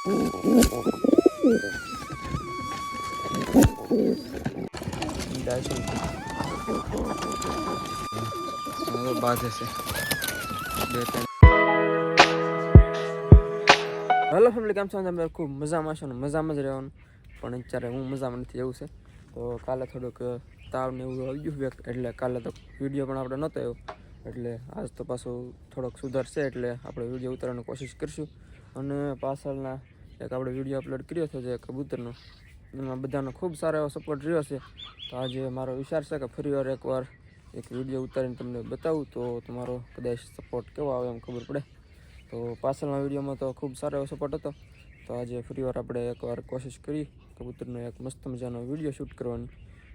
બાજે છે hello family, કેમ છો? તમે ખૂબ મજામાં છો ને મજામાં જ રહેવાનું, પણ અત્યારે હું મજામાં નથી એવું છે. તો કાલે થોડુંક તાવ ને એવું આવી ગયું વ્યક્ત, એટલે કાલે તો વિડીયો પણ આપણે નહોતો આવ્યો, એટલે આજ તો પાછું થોડોક સુધારશે એટલે આપણે વિડીયો ઉતારવાની કોશિશ કરીશું. અને પાછળના એક આપણે વિડીયો અપલોડ કર્યો હતો જે કબૂતરનો, એમાં બધાનો ખૂબ સારો એવો સપોર્ટ રહ્યો છે. તો આજે મારો વિચાર છે કે ફરીવાર એકવાર એક વિડીયો ઉતારીને તમને બતાવું, તો તમારો કદાચ સપોર્ટ કેવો આવે એમ ખબર પડે. તો પાછળના વિડીયોમાં તો ખૂબ સારો એવો સપોર્ટ હતો, તો આજે ફરીવાર આપણે એકવાર કોશિશ કરી કબૂતરનો એક મસ્ત મજાનો વિડીયો શૂટ કરવાની.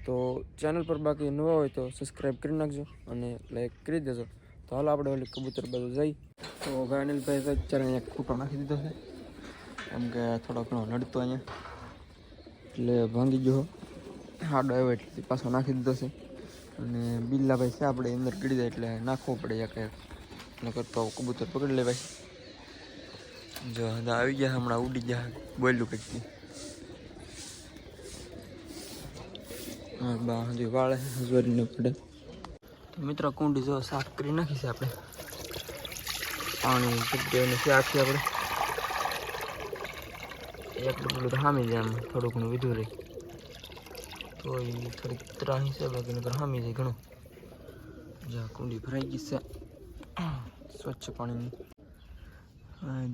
તો ચેનલ પર બાકી નવા હોય તો સબસ્ક્રાઈબ કરી નાખજો અને લાઈક કરી દેજો. તો હાલ આપણે ઓલી કબૂતર બાજુ જઈ. તો ગાયનલભાઈ તો અત્યારે અહીંયા ખૂટો નાખી દીધો છે, કેમ કે થોડો ઘણો નડતો અહીંયા, એટલે ભાંગી ગયો હાડો આવ્યો એટલે પાછો નાખી દીધો છે. અને બિલ્લાભાઈ છે આપણે અંદર ગળી જાય એટલે નાખવો પડે એક નકર તો કબૂતર પકડી લે ભાઈ. જો આવી ગયા હમણાં ઉડી ગયા બોલ્યું કંઈક બા હજી વાળે હજવારીને પડે. તો મિત્રો કુંડી જો સાફ કરી નાખી છે આપણે, પાણી જગ્યાએ આખી આપણે એટલું બધું તો હામી જાય, આમ થોડું ઘણું વધુ રહે તો એ થોડીક ત્રાહી છે, બાકી નકર હામી જાય ઘણું. જ્યાં કુંડી ભરાઈ ગઈ છે સ્વચ્છ પાણીની,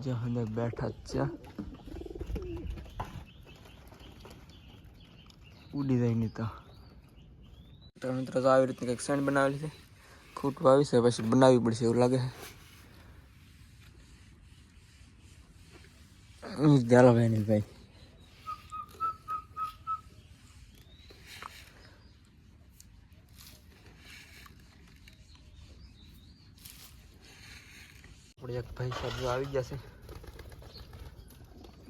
જ્યાં અંદર બેઠા જ છે ઉડી જાય નહીં તો મિત્રો તો આવી રીતની કંઈક સેન્ડ બનાવેલી છે, ખૂટવા આવી છે પછી બનાવવી પડશે એવું લાગે છે. ચાલો ભાઈ ભાઈ આપણે એક ભાઈ સાહેબ આવી ગયા છે,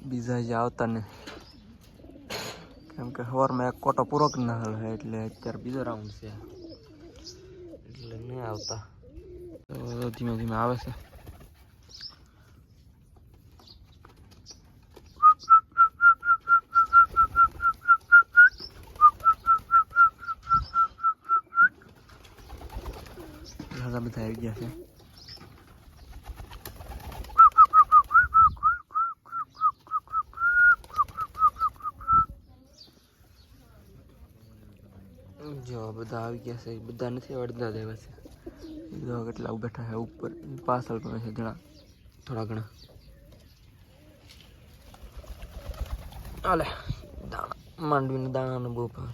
બીજા જે આવતા ને, કેમ કે સવારમાં એક કોટો પૂરો કરી નાખેલો છે એટલે અત્યારે બીજો રાઉન્ડ છે એટલે નહીં આવતા. તો ધીમે ધીમે આવે છે. બધા આવી ગયા છે. જો બધા આવી ગયા છે, બધા નથી અડધા દેવા છે. જો કેટલા બેઠા છે ઉપર, પાછળ પણ છે ઘણા, થોડા ઘણા. હાલે દાણા, માંડવીના દાણાનો બહુ ભાવ.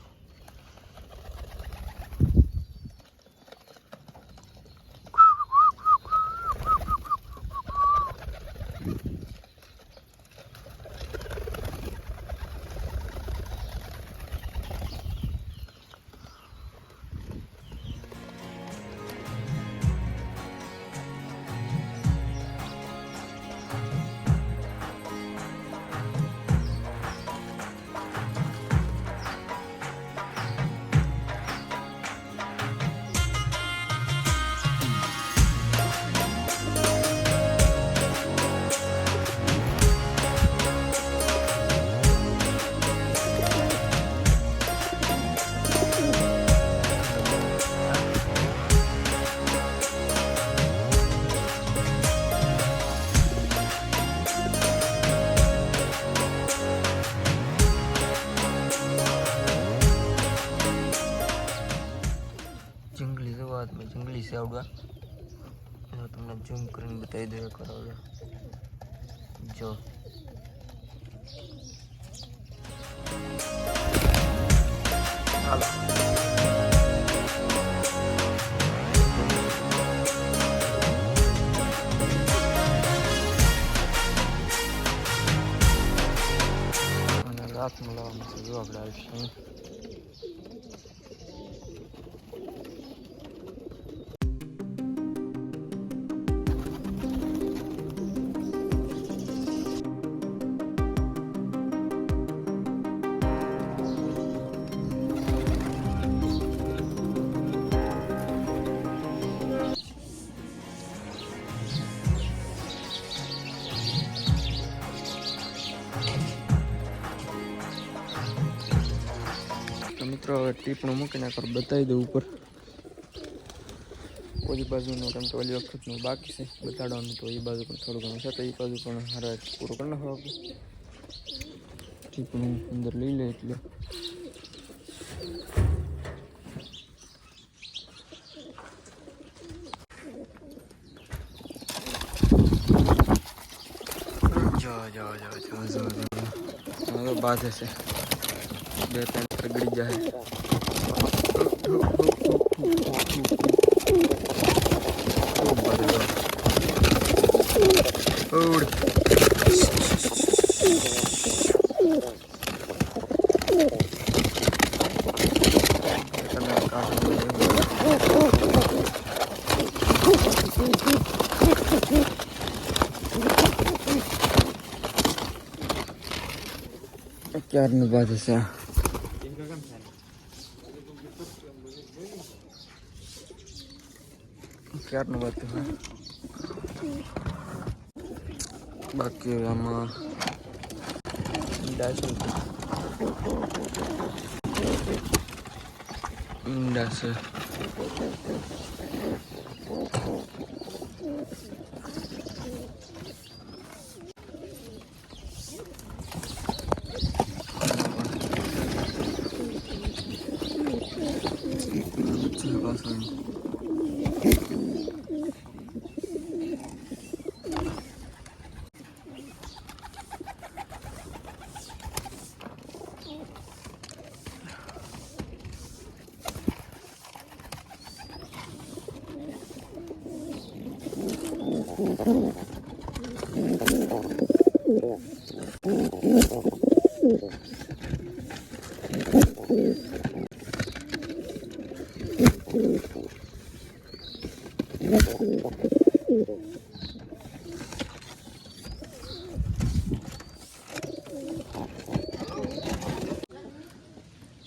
જંગલી સેવડા તમને ઝૂમ કરીને બતાવી દઉં એકવાર. જો હાલો રાત મળવાનું છે. જો આપણે આવીશું મિત્રો હવે ટીપણું મૂકી નાખો બતાવી દઉં ઉપર ઓલી બાજુનું કેમ કે ઓલી વખતનું બાકી છે બતાડવાનું તો એ બાજુ પણ થોડું ઘણું છે તો એ બાજુ પણ હારે પૂરું કરી નાખો આપણે ટીપણું અંદર લઈ લે એટલે જો બાધે છે 2-3 પગડી જાય ક્યારનું બાજુ છે ક્યારનું બાજુ છે બાકી આમાં ઈંડા છે ઈંડા છે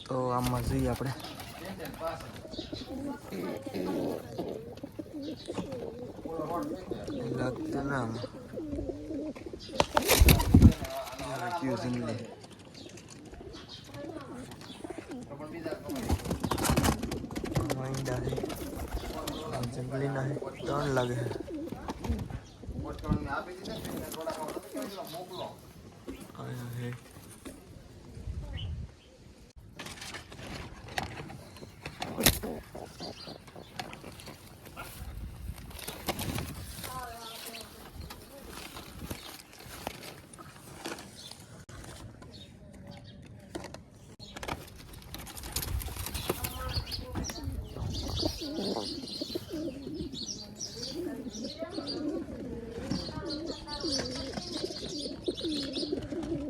તો આમાં જોઈએ આપણે લાગતું ના આમાં જંગલી ના ત્રણ લાગે છે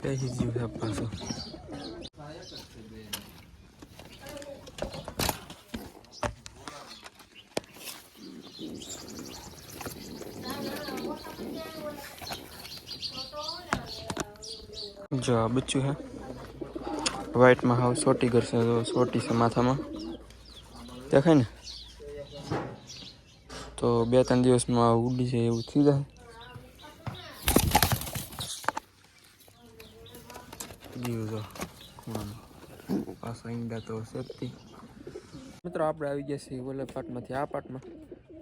પેહી જીવ છે પાછો जो आ बच्चू है व्हाइट में हाउ सोटी घर से तो सोटी से माथा में देखाय ने तो 2-3 दिवस में उड़ी है एवं थी जाए जीव जो पास ईंडा तो सेफ्टी मित्रों आप आई गया छे ओला पार्ट में आ पार्ट में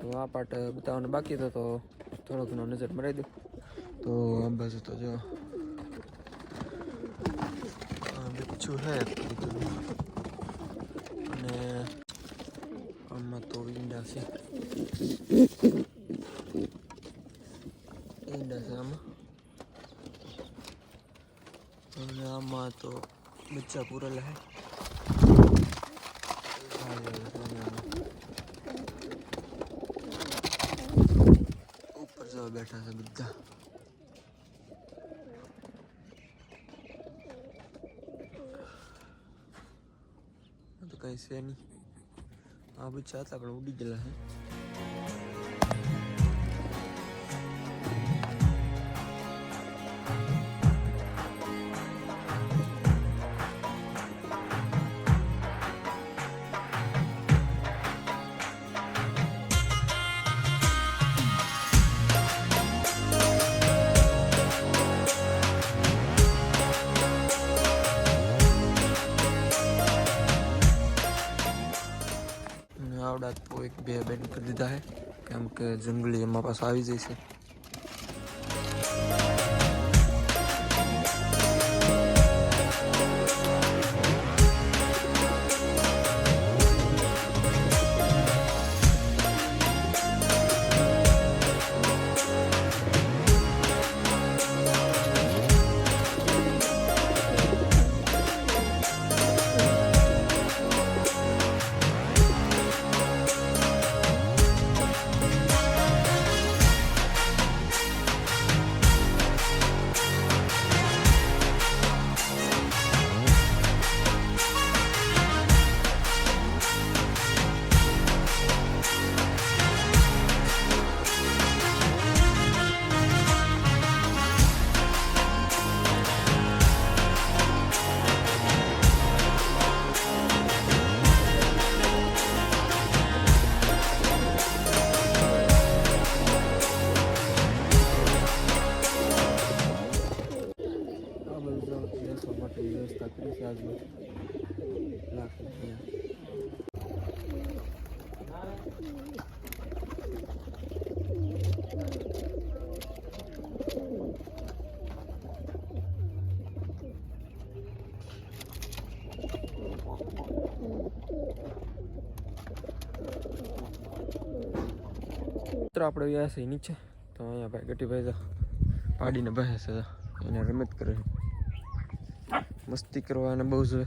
तो आ पार्ट बताने बाकी था तो थोड़ा घणो नजर मराई दो तो आ बाजू तो जो बच्चू है ने आमा तो ईंडा से आमा અને આમાં તો બચ્ચા પૂરેલા હે ઉપર જો બેઠા છે બધા તો કઈ છે નહીં આ બચ્ચા હતા પણ ઉડી ગયેલા હે એક બે બેન કરી દીધા છે કેમ કે જંગલી એમાં પાછા આવી જાય છે. વ્યવસ્થા કરી છે આજુ આપણે ગયા છે નીચે તો અહીંયા ભાઈ ગટીભાઈ તો પાડીને બેસે છે એને રમત કરે છે મસ્તી કરવાને બહુ છે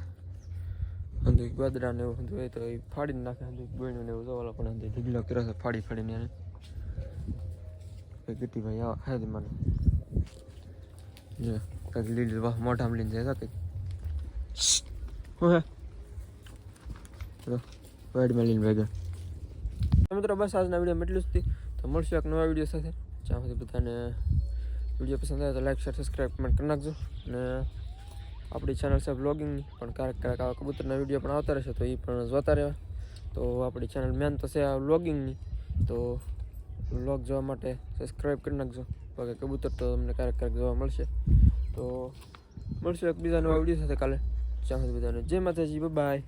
અંદુ ગોદડા ને એવું બધું હોય તો એ ફાડીને નાખે અંદુ ગોયણું ને એવું જવાલા પણ અંદર ઢીગલો કરે છે ફાડીને એને ગટીભાઈ આવા ખાય મને જો કંઈક લીલી વાહ મોઢામાં લઈને જાય કંઈક હું હે વાઈડમાં લઈને ભેગા મિત્રો બસ આજના વિડીયોમાં એટલું જ હતી તો મળશું એક નવા વિડીયો સાથે જ્યાં સુધી બધાને વિડીયો પસંદ આવે તો લાઈક શેર સબસ્ક્રાઈબ કમેન્ટ કરી નાખજો અને આપણી ચેનલ છે બ્લોગિંગની પણ ક્યારેક આવા કબૂતરના વિડીયો પણ આવતા રહેશે તો એ પણ જોતા રહેવા તો આપણી ચેનલ મેન તો છે આ વ્લોગિંગની તો વ્લોગ જોવા માટે સબસ્ક્રાઈબ કરી નાખજો બાકી કબૂતર તો તમને ક્યારેક જોવા મળશે તો મળશું એક બીજા નવા વિડીયો સાથે કાલે જ્યાં સુધી બધાને જય માતાજી બાય.